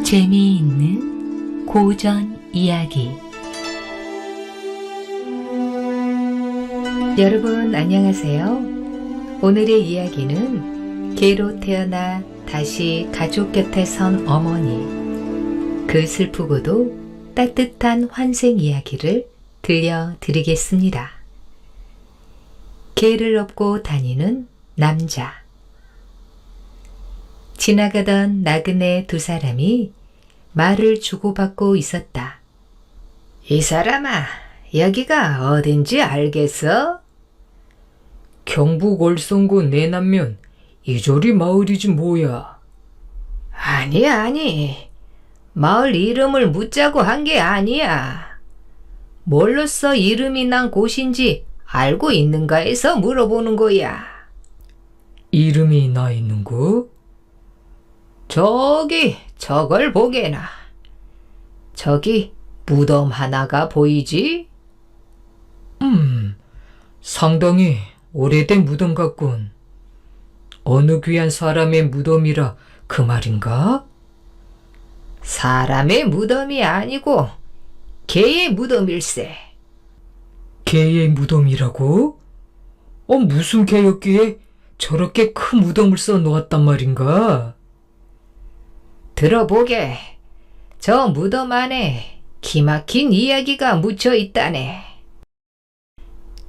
재미있는 고전 이야기. 여러분 안녕하세요. 오늘의 이야기는 개로 태어나 다시 가족 곁에 선 어머니, 그 슬프고도 따뜻한 환생 이야기를 들려드리겠습니다. 개를 업고 다니는 남자. 지나가던 나그네 두 사람이 말을 주고받고 있었다. 이 사람아, 여기가 어딘지 알겠어? 경북 월성구 내남면 이조리 마을이지 뭐야. 아니. 마을 이름을 묻자고 한 게 아니야. 뭘로써 이름이 난 곳인지 알고 있는가 해서 물어보는 거야. 이름이 나 있는 거? 저기 저걸 보게나. 저기 무덤 하나가 보이지? 상당히 오래된 무덤 같군. 어느 귀한 사람의 무덤이라 그 말인가? 사람의 무덤이 아니고 개의 무덤일세. 개의 무덤이라고? 무슨 개였기에 저렇게 큰 무덤을 써 놓았단 말인가? 들어보게. 저 무덤 안에 기막힌 이야기가 묻혀 있다네.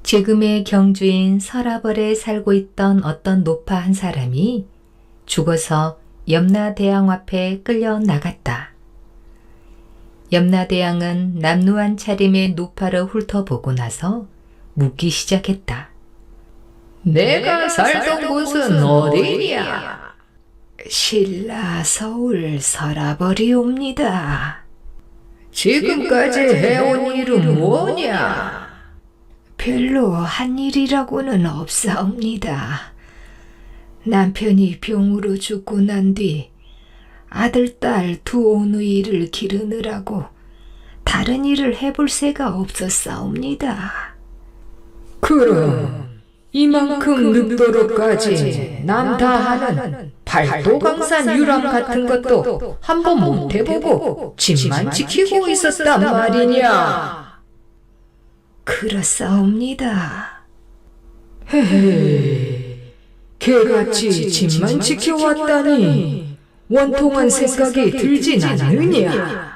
지금의 경주인 서라벌에 살고 있던 어떤 노파 한 사람이 죽어서 염라대왕 앞에 끌려 나갔다. 염라대왕은 남루한 차림의 노파를 훑어보고 나서 묻기 시작했다. 내가 살던 곳은 어디냐? 신라 서울 서라벌이옵니다. 지금까지 해온 일은 뭐냐? 별로 한 일이라고는 없사옵니다. 남편이 병으로 죽고 난 뒤 아들, 딸 두 오누이를 기르느라고 다른 일을 해볼 새가 없었사옵니다. 그럼 이만큼 늙도록까지 남다하는 팔도강산 유람 같은 것도 한번 못 해보고 집만 지키고 있었단 말이냐? 그렇사옵니다. 헤헤, 개같이 집만 지켜왔다니 원통한 생각이 들진 않느냐?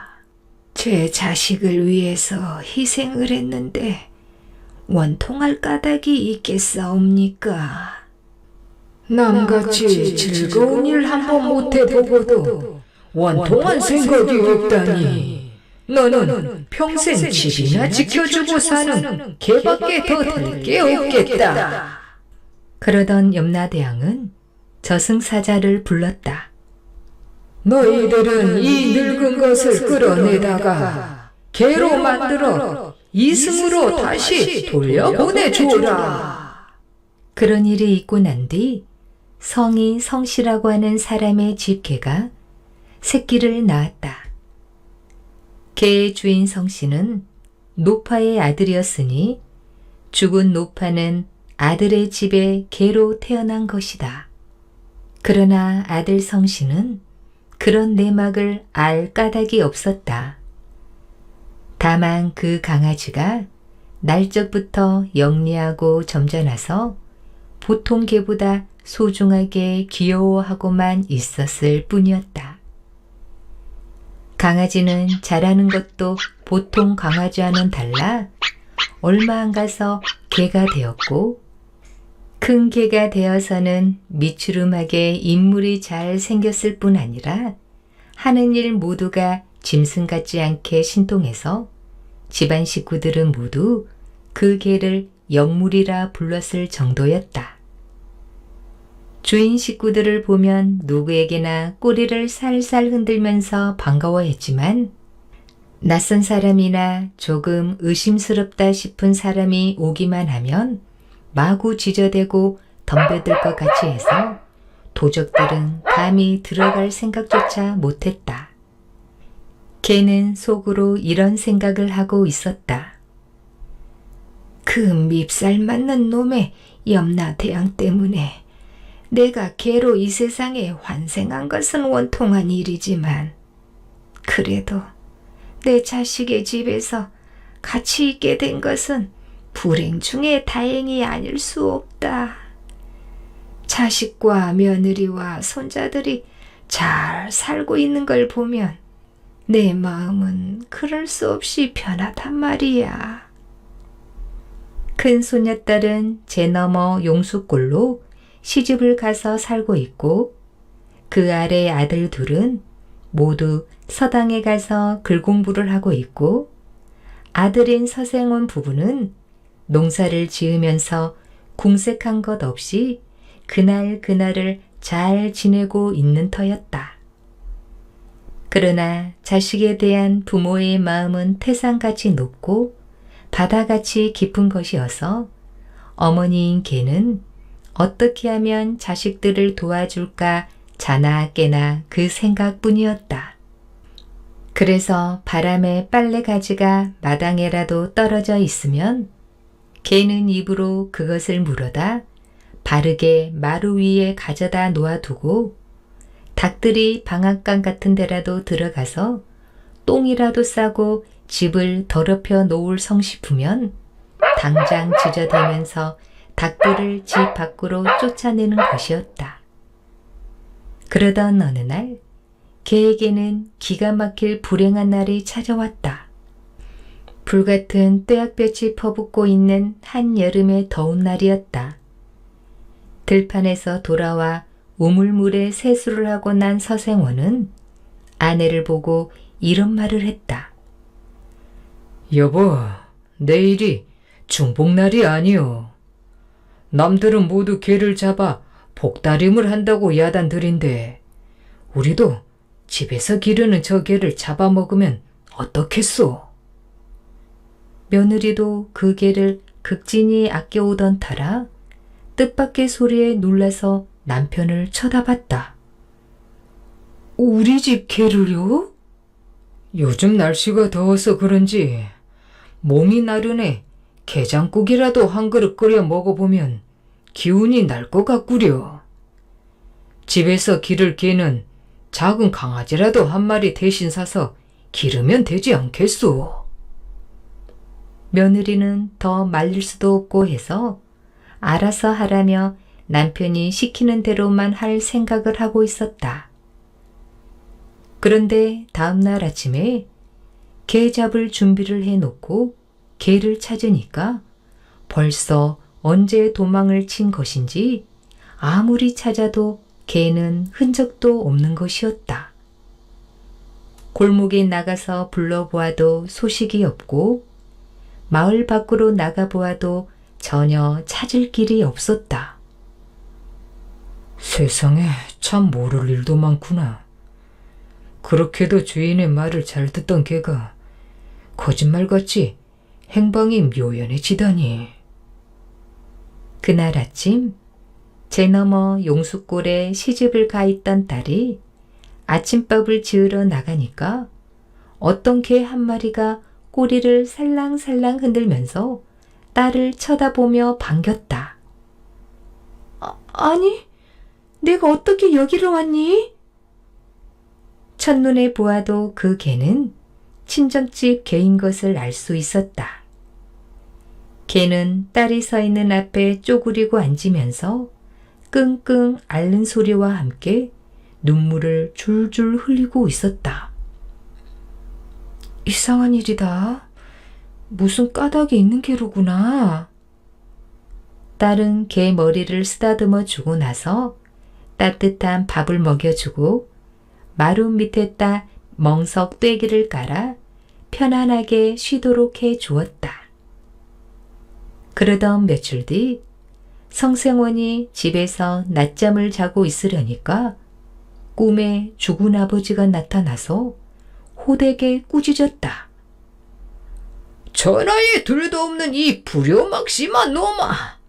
제 자식을 위해서 희생을 했는데 원통할 까닭이 있겠사옵니까? 남같이 즐거운 일 한번 못 해보고도 원통한 생각이 없다니 너는 평생 집이나 지켜주고 사는 개밖에 더 될 게 없겠다. 그러던 염라대왕은 저승사자를 불렀다. 너희들은 이 늙은 것을 끌어내다가 개로 만들어 이승으로 다시 돌려보내줘라. 그런 일이 있고 난 뒤 성이 성씨라고 하는 사람의 집 개가 새끼를 낳았다. 개의 주인 성씨는 노파의 아들이었으니 죽은 노파는 아들의 집에 개로 태어난 것이다. 그러나 아들 성씨는 그런 내막을 알 까닭이 없었다. 다만 그 강아지가 날적부터 영리하고 점잖아서 보통 개보다 소중하게 귀여워하고만 있었을 뿐이었다. 강아지는 자라는 것도 보통 강아지와는 달라 얼마 안 가서 개가 되었고, 큰 개가 되어서는 미추름하게 인물이 잘 생겼을 뿐 아니라 하는 일 모두가 짐승 같지 않게 신통해서 집안 식구들은 모두 그 개를 영물이라 불렀을 정도였다. 주인 식구들을 보면 누구에게나 꼬리를 살살 흔들면서 반가워했지만 낯선 사람이나 조금 의심스럽다 싶은 사람이 오기만 하면 마구 지저대고 덤벼들 것 같이 해서 도적들은 감히 들어갈 생각조차 못했다. 개는 속으로 이런 생각을 하고 있었다. 그 밉살 맞는 놈의 염라대왕 때문에 내가 개로 이 세상에 환생한 것은 원통한 일이지만 그래도 내 자식의 집에서 같이 있게 된 것은 불행 중에 다행이 아닐 수 없다. 자식과 며느리와 손자들이 잘 살고 있는 걸 보면 내 마음은 그럴 수 없이 편하단 말이야. 큰 손녀딸은 제 너머 용수골로 시집을 가서 살고 있고 그 아래 아들 둘은 모두 서당에 가서 글공부를 하고 있고 아들인 서생원 부부는 농사를 지으면서 궁색한 것 없이 그날 그날을 잘 지내고 있는 터였다. 그러나 자식에 대한 부모의 마음은 태산같이 높고 바다같이 깊은 것이어서 어머니인 걔는 어떻게 하면 자식들을 도와줄까 자나 깨나 그 생각뿐이었다. 그래서 바람에 빨래 가지가 마당에라도 떨어져 있으면 걔는 입으로 그것을 물어다 바르게 마루 위에 가져다 놓아두고 닭들이 방앗간 같은 데라도 들어가서 똥이라도 싸고 집을 더럽혀 놓을 성싶으면 당장 짖어대면서 닭들을 집 밖으로 쫓아내는 것이었다. 그러던 어느 날 걔에게는 기가 막힐 불행한 날이 찾아왔다. 불같은 떼약볕이 퍼붓고 있는 한여름의 더운 날이었다. 들판에서 돌아와 우물물에 세수를 하고 난 서생원은 아내를 보고 이런 말을 했다. 여보, 내일이 중복날이 아니오. 남들은 모두 개를 잡아 복다림을 한다고 야단들인데 우리도 집에서 기르는 저 개를 잡아먹으면 어떻겠소? 며느리도 그 개를 극진히 아껴오던 터라 뜻밖의 소리에 놀라서 남편을 쳐다봤다. 우리 집 개를요? 요즘 날씨가 더워서 그런지 몸이 나른해 게장국이라도 한 그릇 끓여 먹어보면 기운이 날 것 같구려. 집에서 기를 개는 작은 강아지라도 한 마리 대신 사서 기르면 되지 않겠소? 며느리는 더 말릴 수도 없고 해서 알아서 하라며 남편이 시키는 대로만 할 생각을 하고 있었다. 그런데 다음날 아침에 개 잡을 준비를 해놓고 개를 찾으니까 벌써 언제 도망을 친 것인지 아무리 찾아도 개는 흔적도 없는 것이었다. 골목에 나가서 불러보아도 소식이 없고 마을 밖으로 나가보아도 전혀 찾을 길이 없었다. 세상에 참 모를 일도 많구나. 그렇게도 주인의 말을 잘 듣던 개가 거짓말같이 행방이 묘연해지다니. 그날 아침 제 너머 용수골에 시집을 가 있던 딸이 아침밥을 지으러 나가니까 어떤 개 한 마리가 꼬리를 살랑살랑 흔들면서 딸을 쳐다보며 반겼다. 아니, 내가 어떻게 여기로 왔니? 첫눈에 보아도 그 개는 친정집 개인 것을 알 수 있었다. 개는 딸이 서 있는 앞에 쪼그리고 앉으면서 끙끙 앓는 소리와 함께 눈물을 줄줄 흘리고 있었다. 이상한 일이다. 무슨 까닭이 있는 개로구나. 딸은 개 머리를 쓰다듬어 주고 나서 따뜻한 밥을 먹여주고 마룻 밑에다 멍석 떼기를 깔아 편안하게 쉬도록 해 주었다. 그러던 며칠 뒤 성생원이 집에서 낮잠을 자고 있으려니까 꿈에 죽은 아버지가 나타나서 호되게 꾸짖었다. 전하에 둘도 없는 이 불효막심한 놈아!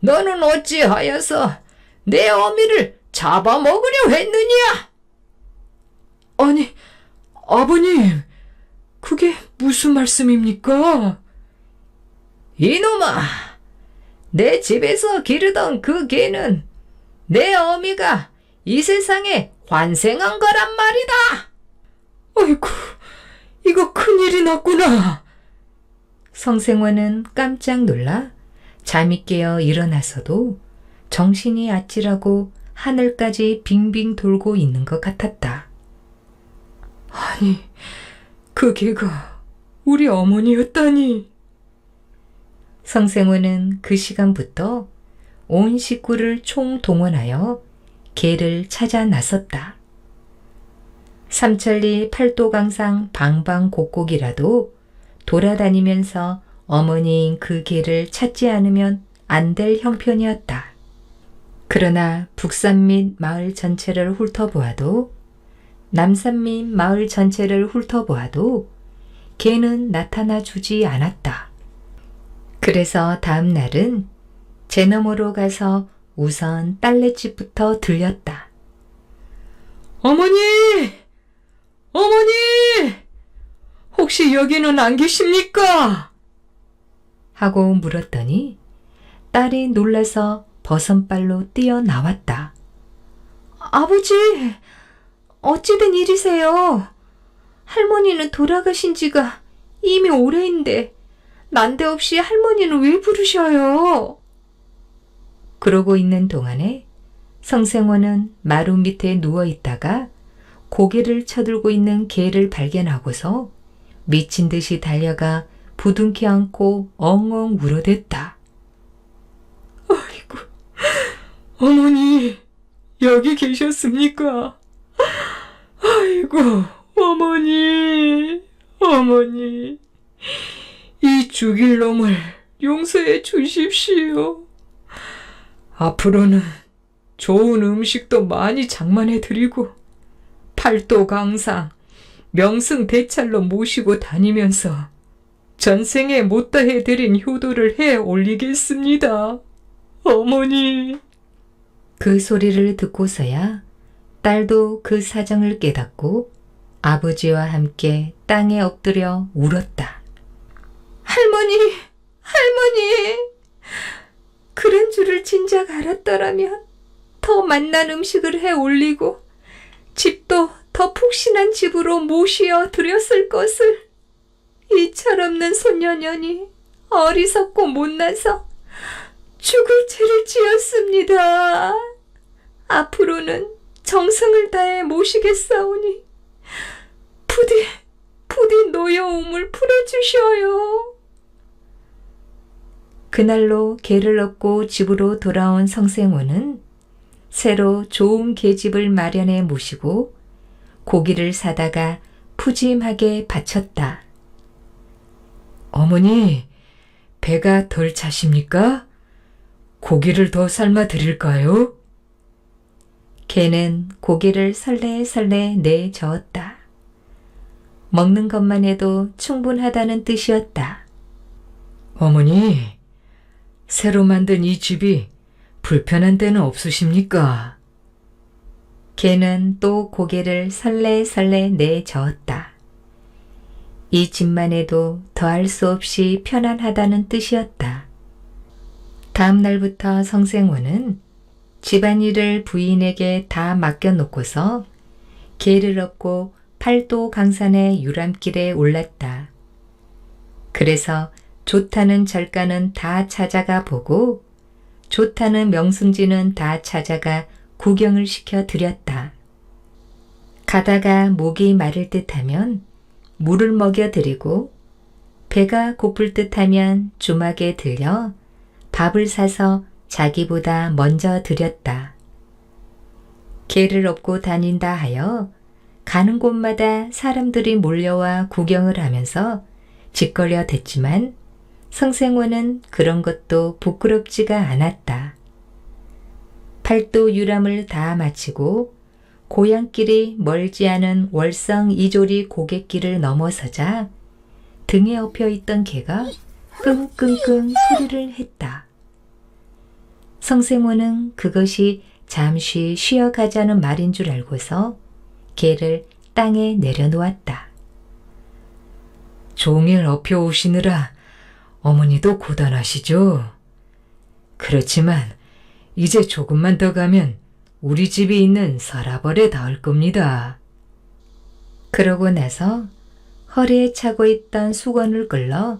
너는 어찌하여서 내 어미를 잡아먹으려 했느냐? 아니, 아버님, 그게 무슨 말씀입니까? 이놈아, 내 집에서 기르던 그 개는 내 어미가 이 세상에 환생한 거란 말이다. 아이고, 이거 큰일이 났구나. 성생원은 깜짝 놀라 잠이 깨어 일어나서도 정신이 아찔하고 하늘까지 빙빙 돌고 있는 것 같았다. 아니, 그 개가 우리 어머니였다니. 성생원은 그 시간부터 온 식구를 총동원하여 개를 찾아 나섰다. 삼천리 팔도강상 방방곡곡이라도 돌아다니면서 어머니인 그 개를 찾지 않으면 안 될 형편이었다. 그러나 북산 및 마을 전체를 훑어보아도 남산 및 마을 전체를 훑어보아도 개는 나타나 주지 않았다. 그래서 다음 날은 제 너머로 가서 우선 딸내집부터 들렸다. 어머니! 어머니! 혹시 여기는 안 계십니까? 하고 물었더니 딸이 놀라서 버선발로 뛰어나왔다. 아버지, 어찌된 일이세요? 할머니는 돌아가신 지가 이미 오래인데 난데없이 할머니는 왜 부르셔요? 그러고 있는 동안에 성생원은 마루 밑에 누워있다가 고개를 쳐들고 있는 개를 발견하고서 미친 듯이 달려가 부둥켜 안고 엉엉 울어댔다. 아이고, 어머니, 여기 계셨습니까? 아이고, 어머니, 어머니, 이 죽일 놈을 용서해 주십시오. 앞으로는 좋은 음식도 많이 장만해 드리고 팔도강상, 명승대찰로 모시고 다니면서 전생에 못다 해드린 효도를 해 올리겠습니다. 어머니. 그 소리를 듣고서야 딸도 그 사정을 깨닫고 아버지와 함께 땅에 엎드려 울었다. 할머니, 할머니! 그런 줄을 진작 알았더라면 더 맛난 음식을 해 올리고 집도 더 푹신한 집으로 모시어 드렸을 것을. 이 철없는 손녀년이 어리석고 못나서 죽을 죄를 지었습니다. 앞으로는 정성을 다해 모시겠사오니 부디 노여움을 풀어주셔요. 그날로 개를 얻고 집으로 돌아온 성생호는 새로 좋은 개집을 마련해 모시고 고기를 사다가 푸짐하게 바쳤다. 어머니, 배가 덜 차십니까? 고기를 더 삶아 드릴까요? 개는 고기를 설레설레 내저었다. 먹는 것만 해도 충분하다는 뜻이었다. 어머니, 새로 만든 이 집이 불편한 데는 없으십니까? 개는 또 고개를 설레설레 내저었다. 이 집만 해도 더할 수 없이 편안하다는 뜻이었다. 다음 날부터 성생호는 집안일을 부인에게 다 맡겨놓고서 개를 얻고 팔도 강산의 유람길에 올랐다. 그래서 좋다는 절가는 다 찾아가 보고 좋다는 명승지는 다 찾아가 구경을 시켜 드렸다. 가다가 목이 마를 듯하면 물을 먹여 드리고 배가 고플 듯하면 주막에 들려 밥을 사서 자기보다 먼저 드렸다. 개를 업고 다닌다 하여 가는 곳마다 사람들이 몰려와 구경을 하면서 짓거려 댔지만 성생호는 그런 것도 부끄럽지가 않았다. 팔도 유람을 다 마치고 고향길이 멀지 않은 월성 이조리 고갯길을 넘어서자 등에 엎여있던 개가 끙끙끙 소리를 했다. 성생호는 그것이 잠시 쉬어가자는 말인 줄 알고서 개를 땅에 내려놓았다. 종일 엎여 오시느라 어머니도 고단하시죠? 그렇지만 이제 조금만 더 가면 우리 집이 있는 서라벌에 닿을 겁니다. 그러고 나서 허리에 차고 있던 수건을 끌러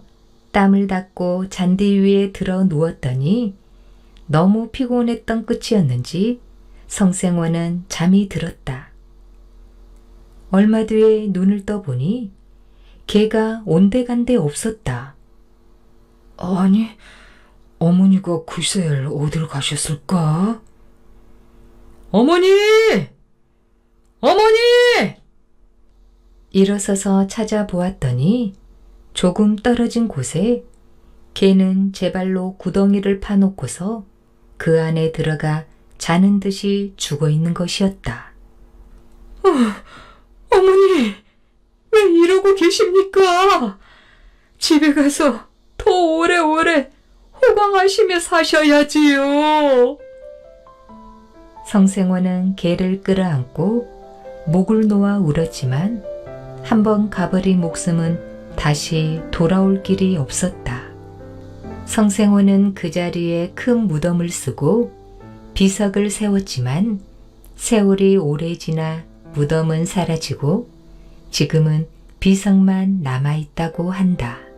땀을 닦고 잔디 위에 들어 누웠더니 너무 피곤했던 끝이었는지 성생원은 잠이 들었다. 얼마 뒤에 눈을 떠보니 개가 온데간데 없었다. 아니, 어머니가 글쎄 어딜 가셨을까? 어머니! 어머니! 일어서서 찾아보았더니 조금 떨어진 곳에 개는 제 발로 구덩이를 파놓고서 그 안에 들어가 자는 듯이 죽어 있는 것이었다. 어머니, 왜 이러고 계십니까? 집에 가서 더 오래오래 호강하시며 사셔야지요. 성생원은 개를 끌어안고 목을 놓아 울었지만 한번 가버린 목숨은 다시 돌아올 길이 없었다. 성생원은 그 자리에 큰 무덤을 쓰고 비석을 세웠지만 세월이 오래 지나 무덤은 사라지고 지금은 비석만 남아있다고 한다.